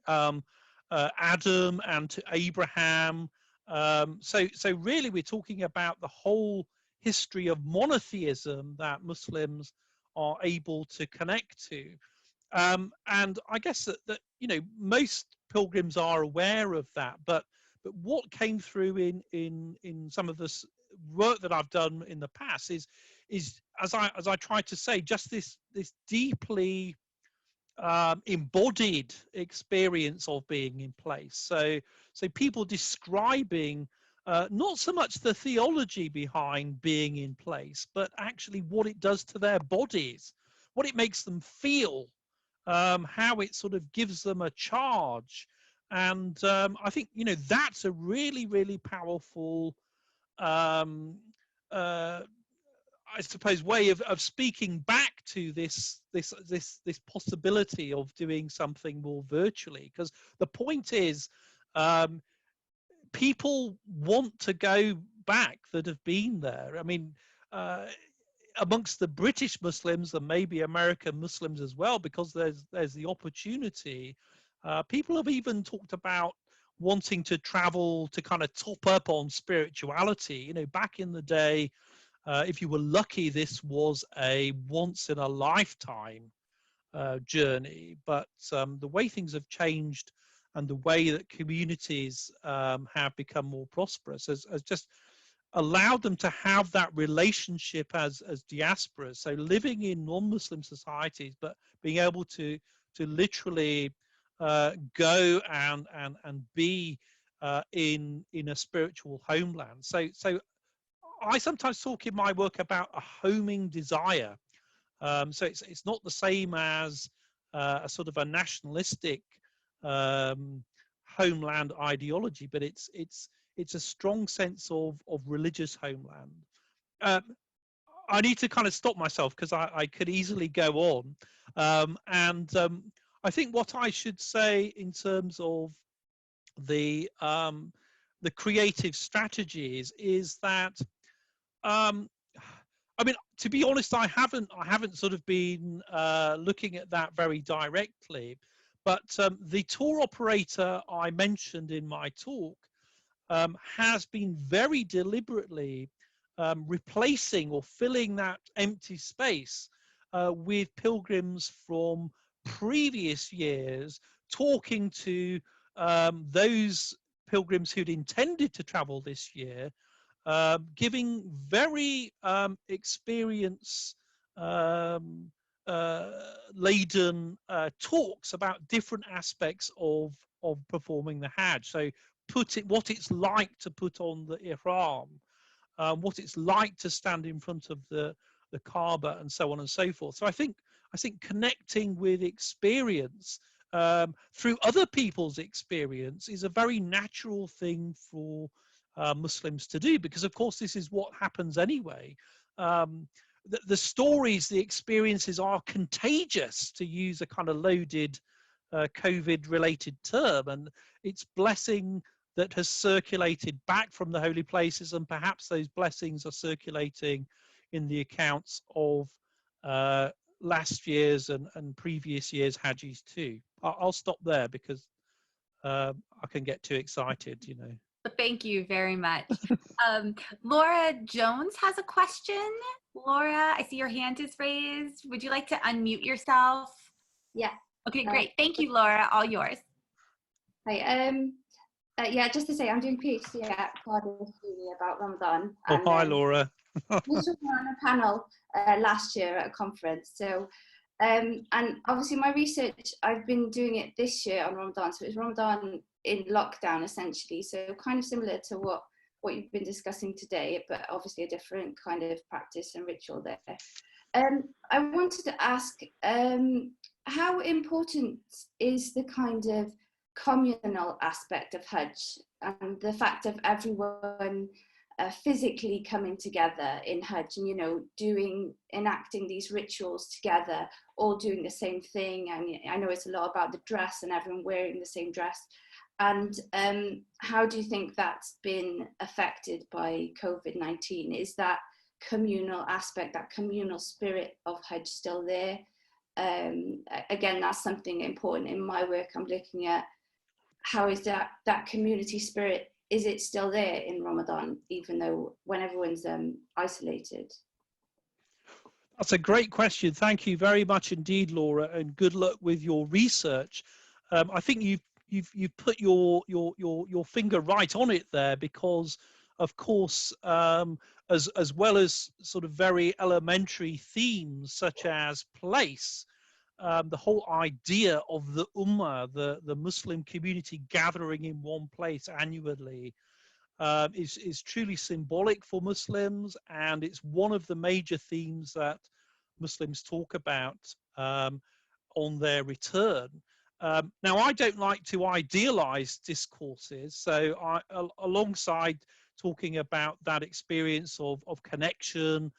Adam and to Abraham. So really we're talking about the whole history of monotheism that Muslims are able to connect to. And I guess that you know, most pilgrims are aware of that, but what came through in some of this work that I've done in the past is as I tried to say, just this deeply embodied experience of being in place. So people describing not so much the theology behind being in place, but actually what it does to their bodies, what it makes them feel, how it sort of gives them a charge. And I think, you know, that's a really, really powerful I suppose way of speaking back to this possibility of doing something more virtually, because the point is people want to go back that have been there. I mean, amongst the British Muslims and maybe American Muslims as well, because there's the opportunity. People have even talked about wanting to travel to kind of top up on spirituality. You know, back in the day, if you were lucky, this was a once in a lifetime journey. But the way things have changed and the way that communities have become more prosperous has just allowed them to have that relationship as diasporas. So living in non-Muslim societies, but being able to literally go and be in a spiritual homeland. So I sometimes talk in my work about a homing desire. So it's not the same as a sort of a nationalistic homeland ideology, but it's a strong sense of religious homeland. I need to kind of stop myself because I could easily go on. I think what I should say in terms of the creative strategies is that I mean, to be honest, I haven't sort of been looking at that very directly, but the tour operator I mentioned in my talk has been very deliberately replacing or filling that empty space with pilgrims from previous years, talking to those pilgrims who'd intended to travel this year, giving very experience laden talks about different aspects of performing the Hajj. So what it's like to put on the ihram, what it's like to stand in front of the Kaaba, and so on and so forth. So I think connecting with experience through other people's experience is a very natural thing for Muslims to do, because of course this is what happens anyway. The stories, the experiences are contagious, to use a kind of loaded COVID related term, and it's blessing that has circulated back from the holy places, and perhaps those blessings are circulating in the accounts of last year's and previous year's Hajjis too. I'll stop there because I can get too excited, you know. Thank you very much. Laura Jones has a question. Laura, I see your hand is raised. Would you like to unmute yourself? Yeah. Okay, great. Thank you, Laura. All yours. Hi. Yeah, just to say, I'm doing PhD at Cardiff Uni about Ramadan. Oh, and, hi, Laura. I was on a panel last year at a conference. So, and obviously my research, I've been doing it this year on Ramadan. So it's Ramadan in lockdown, essentially. So kind of similar to what what you've been discussing today, but obviously a different kind of practice and ritual there. I wanted to ask, how important is the kind of communal aspect of Hajj and the fact of everyone physically coming together in Hajj and, you know, enacting these rituals together, all doing the same thing? And I know it's a lot about the dress and everyone wearing the same dress. And how do you think that's been affected by COVID-19? Is that communal aspect, that communal spirit of Hajj still there? Again, that's something important in my work. I'm looking at how is that community spirit, is it still there in Ramadan, even though when everyone's isolated? That's a great question. Thank you very much indeed, Laura, and good luck with your research. I think you've put your finger right on it there, because of course, as well as sort of very elementary themes such as place, the whole idea of the Ummah, the Muslim community gathering in one place annually, is truly symbolic for Muslims, and it's one of the major themes that Muslims talk about on their return. Now, I don't like to idealize discourses, so alongside talking about that experience of connection,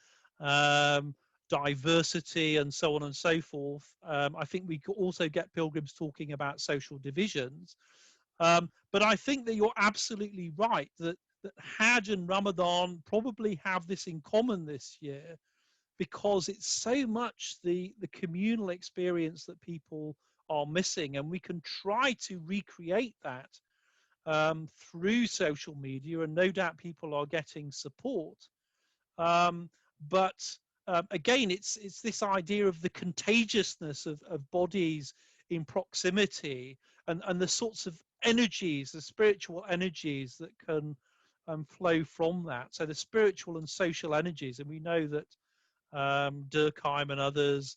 diversity, and so on and so forth, I think we could also get pilgrims talking about social divisions. But I think that you're absolutely right that Hajj and Ramadan probably have this in common this year, because it's so much the communal experience that people are missing, and we can try to recreate that through social media, and no doubt people are getting support. But again, it's this idea of the contagiousness of bodies in proximity, and the sorts of energies, the spiritual energies that can flow from that. So the spiritual and social energies, and we know that Durkheim and others,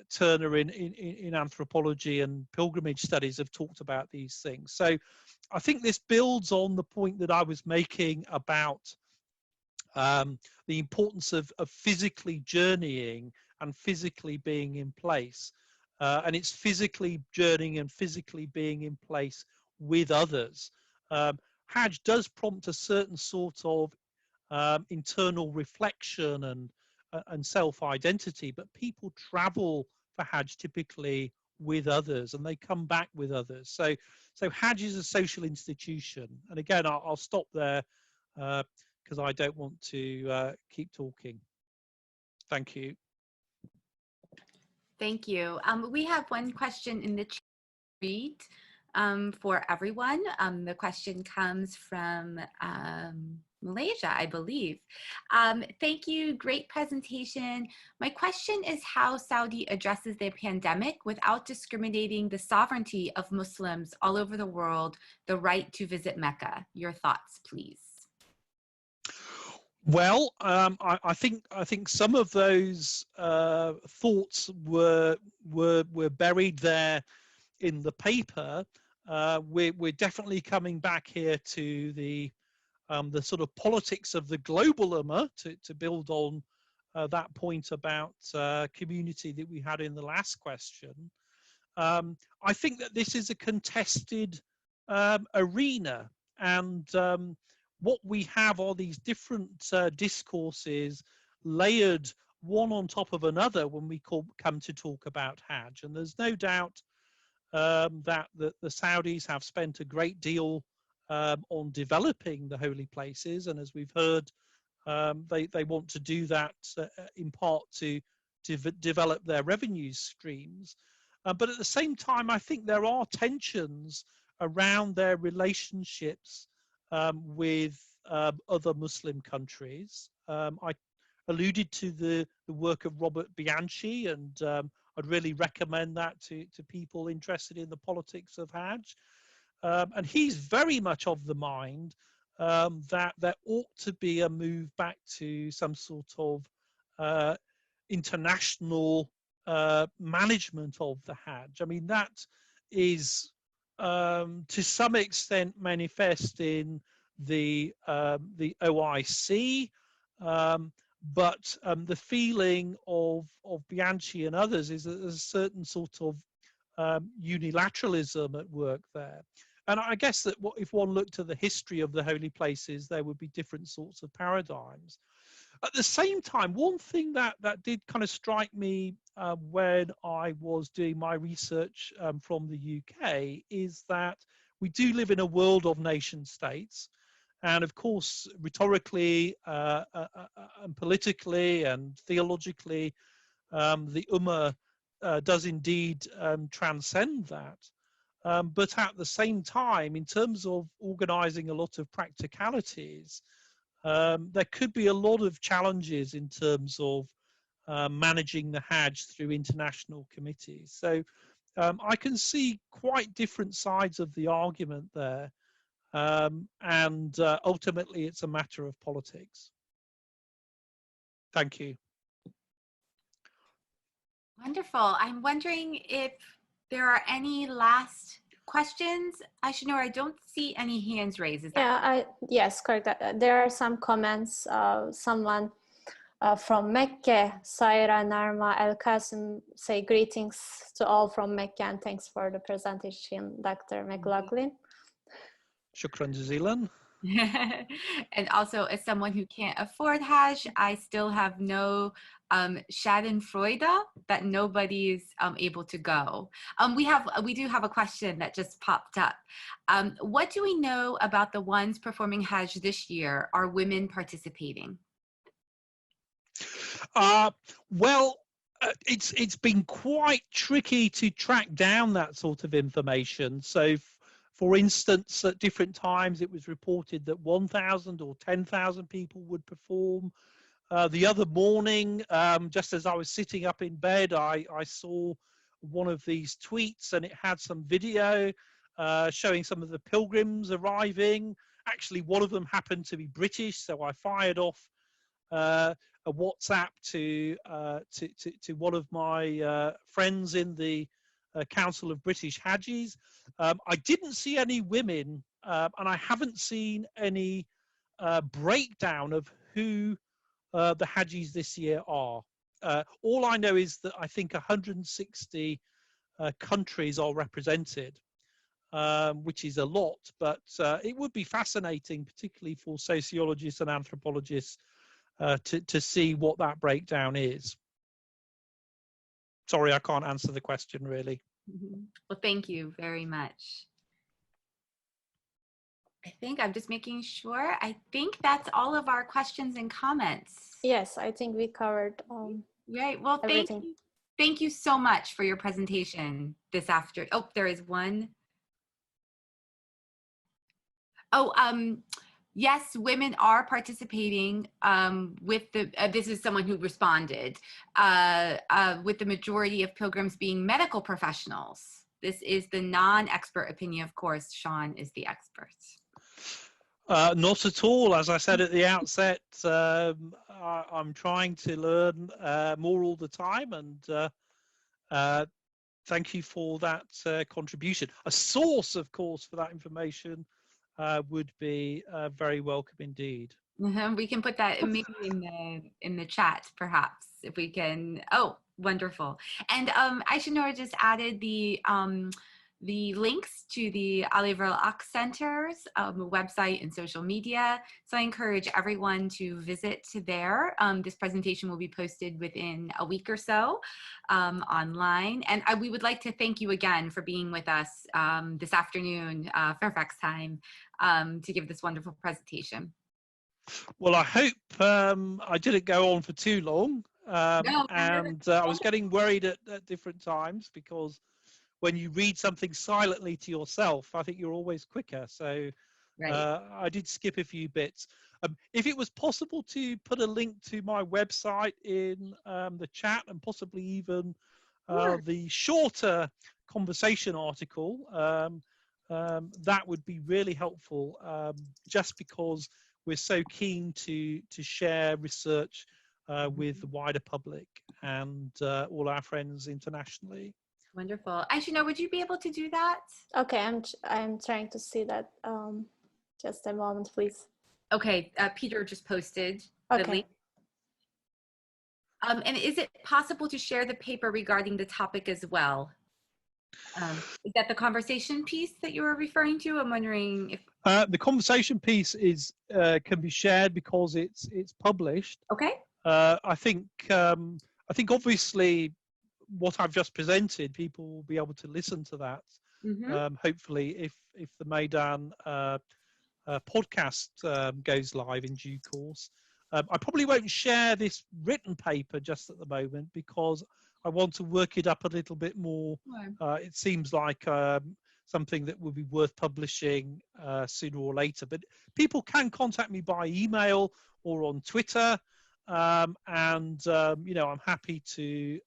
Turner in anthropology and pilgrimage studies have talked about these things. So I think this builds on the point that I was making about the importance of physically journeying and physically being in place. And it's physically journeying and physically being in place with others. Hajj does prompt a certain sort of internal reflection and self-identity, but people travel for Hajj typically with others, and they come back with others. So Hajj is a social institution. And again, I'll stop there because I don't want to keep talking. Thank you. Thank you. We have one question in the chat for everyone. The question comes from Malaysia, I believe. Thank you, great presentation. My question is how Saudi addresses the pandemic without discriminating the sovereignty of Muslims all over the world, the right to visit Mecca. Your thoughts, please. Well, I think some of those thoughts were buried there in the paper. We're definitely coming back here to the sort of politics of the global Ummah to build on that point about community that we had in the last question. I think that this is a contested arena, and what we have are these different discourses layered one on top of another when we come to talk about Hajj. And there's no doubt that the Saudis have spent a great deal on developing the holy places, and as we've heard, they want to do that in part to develop their revenue streams. But at the same time, I think there are tensions around their relationships with other Muslim countries. I alluded to the work of Robert Bianchi, and I'd really recommend that to people interested in the politics of Hajj. And he's very much of the mind that there ought to be a move back to some sort of international management of the Hajj. I mean, that is to some extent manifest in the OIC, but the feeling of Bianchi and others is that there's a certain sort of unilateralism at work there. And I guess that if one looked at the history of the holy places, there would be different sorts of paradigms. At the same time, one thing that did kind of strike me when I was doing my research from the UK is that we do live in a world of nation states. And of course, rhetorically and politically and theologically, the Ummah does indeed transcend that. But at the same time, in terms of organizing a lot of practicalities, there could be a lot of challenges in terms of managing the Hajj through international committees. So I can see quite different sides of the argument there. And ultimately, it's a matter of politics. Thank you. Wonderful. I'm wondering if there are any last questions. I should know, I don't see any hands raised. Is that Yeah, yes, correct. There are some comments. Someone from Mecca, Saira Narma El Qasim, say greetings to all from Mecca and thanks for the presentation, Dr. McLoughlin. Shukran jazilan. And also, as someone who can't afford Hajj, I still have no Schadenfreude that nobody's able to go. We do have a question that just popped up. What do we know about the ones performing Hajj this year? Are women participating? Well, it's been quite tricky to track down that sort of information. So, for instance, at different times it was reported that 1,000 or 10,000 people would perform. The other morning, just as I was sitting up in bed, I saw one of these tweets, and it had some video showing some of the pilgrims arriving. Actually, one of them happened to be British, so I fired off a WhatsApp to one of my friends in the Council of British Hajjis. I didn't see any women, and I haven't seen any breakdown of who the Hajjis this year are. All I know is that I think 160 countries are represented, which is a lot, but it would be fascinating, particularly for sociologists and anthropologists, to see what that breakdown is. Sorry, I can't answer the question really. Well, thank you very much. I think I'm just making sure. I think that's all of our questions and comments. Yes, I think we covered Right. Well, everything. thank you. Thank you so much for your presentation this afternoon. Oh, there is one. Oh, yes, women are participating with the, this is someone who responded, with the majority of pilgrims being medical professionals. This is the non-expert opinion, of course. Seán is the expert. Not at all. As I said at the outset, I'm trying to learn more all the time, and thank you for that contribution. A source, of course, for that information would be very welcome indeed. We can put that maybe in the chat, perhaps, if we can. Oh, wonderful. And Aisha just added the links to the AVACGIS Center's website and social media. So I encourage everyone to visit there. This presentation will be posted within a week or so online. And we would like to thank you again for being with us this afternoon, Fairfax time, to give this wonderful presentation. Well, I hope I didn't go on for too long. No, and I was getting worried at different times, because when you read something silently to yourself, I think you're always quicker. So right. I did skip a few bits. If it was possible to put a link to my website in the chat, and possibly even the shorter conversation article, that would be really helpful, just because we're so keen to share research with the wider public and all our friends internationally. Wonderful. Aisha, would you be able to do that? Okay, I'm trying to see that. Just a moment, please. Okay, Peter just posted the Okay. link. And is it possible to share the paper regarding the topic as well? Is that the conversation piece that you were referring to? I'm wondering if. The conversation piece is can be shared because it's published. Okay. I think obviously what I've just presented, people will be able to listen to that. Mm-hmm. Hopefully, if the Maidan podcast goes live in due course. I probably won't share this written paper just at the moment because I want to work it up a little bit more. It seems like something that would be worth publishing sooner or later. But people can contact me by email or on Twitter, and you know, I'm happy to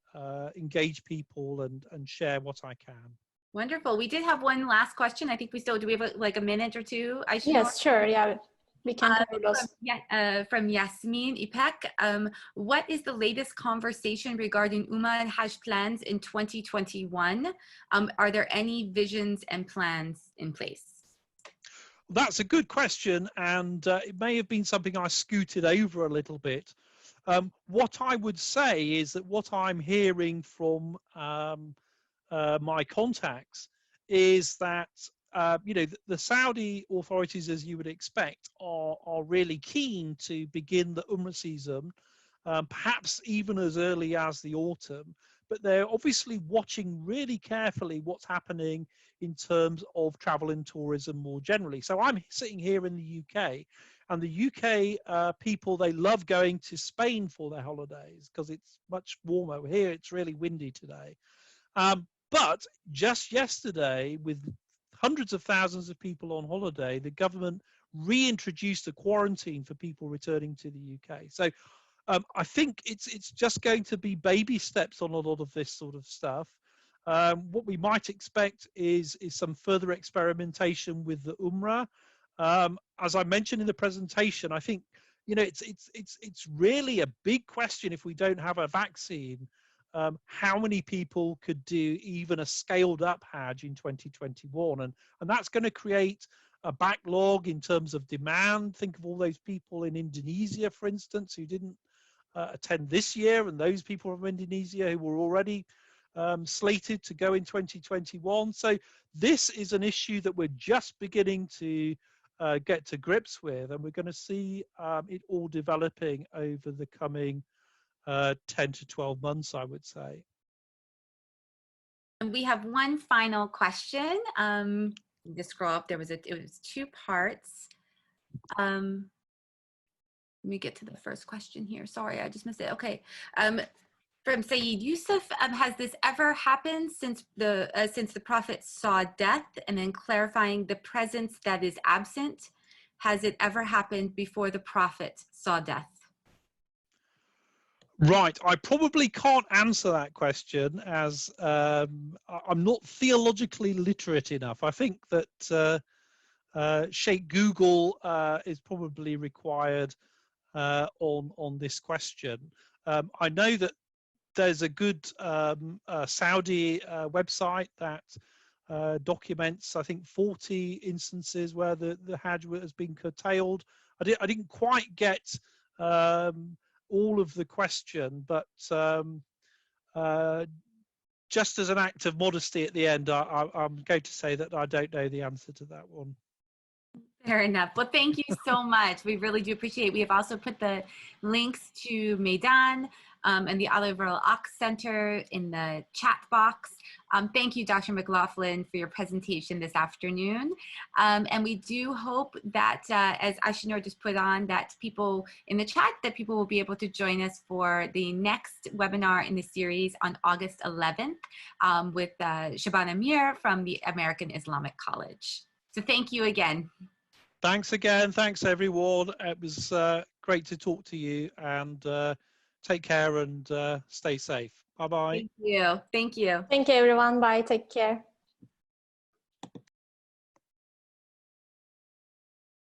engage people and share what I can. Wonderful. We did have one last question. I think we still, do we have like a minute or two? Yes, sure. Yeah, we can cover those. From Yasmin Ipek, what is the latest conversation regarding Umrah and Hajj plans in 2021? Are there any visions and plans in place? That's a good question, and it may have been something I scooted over a little bit. What I would say is that what I'm hearing from my contacts is that you know, the Saudi authorities, as you would expect, are really keen to begin the Umrah season, perhaps even as early as the autumn. But they're obviously watching really carefully what's happening in terms of travel and tourism more generally. So I'm sitting here in the UK, and the UK people, they love going to Spain for their holidays because it's much warmer. Here it's really windy today. But just yesterday, with hundreds of thousands of people on holiday, the government reintroduced a quarantine for people returning to the UK. So I think it's just going to be baby steps on a lot of this sort of stuff. What we might expect is some further experimentation with the Umrah. As I mentioned in the presentation, I think, you know, it's really a big question if we don't have a vaccine. How many people could do even a scaled up Hajj in 2021, and that's going to create a backlog in terms of demand. Think of all those people in Indonesia, for instance, who didn't attend this year, and those people from Indonesia who were already slated to go in 2021. So this is an issue that we're just beginning to get to grips with, and we're going to see it all developing over the coming 10 to 12 months, I would say. And we have one final question. Just scroll up. It was two parts. Let me get to the first question here. Sorry, I just missed it. Okay. From Saeed Yusuf, has this ever happened since the Prophet saw death? And then clarifying the presence that is absent. Has it ever happened before the Prophet saw death? Right, I probably can't answer that question as I'm not theologically literate enough. I think that Sheikh Google is probably required on this question. I know that there's a good Saudi website that documents, I think, 40 instances where the Hajj has been curtailed. I didn't quite get all of the question, but just as an act of modesty at the end, I'm going to say that I don't know the answer to that one. Fair enough. Well, thank you so much. We really do appreciate it. We have also put the links to Maidan and the Al Aqsa Center in the chat box. Thank you, Dr. McLoughlin, for your presentation this afternoon. And we do hope that, as Ashinor just put on, that people in the chat, that people will be able to join us for the next webinar in the series on August 11th with Shaban Amir from the American Islamic College. So thank you again. Thanks again. Thanks, everyone. It was great to talk to you, and take care and stay safe. Bye-bye. Thank you. Thank you. Thank you, everyone. Bye. Take care.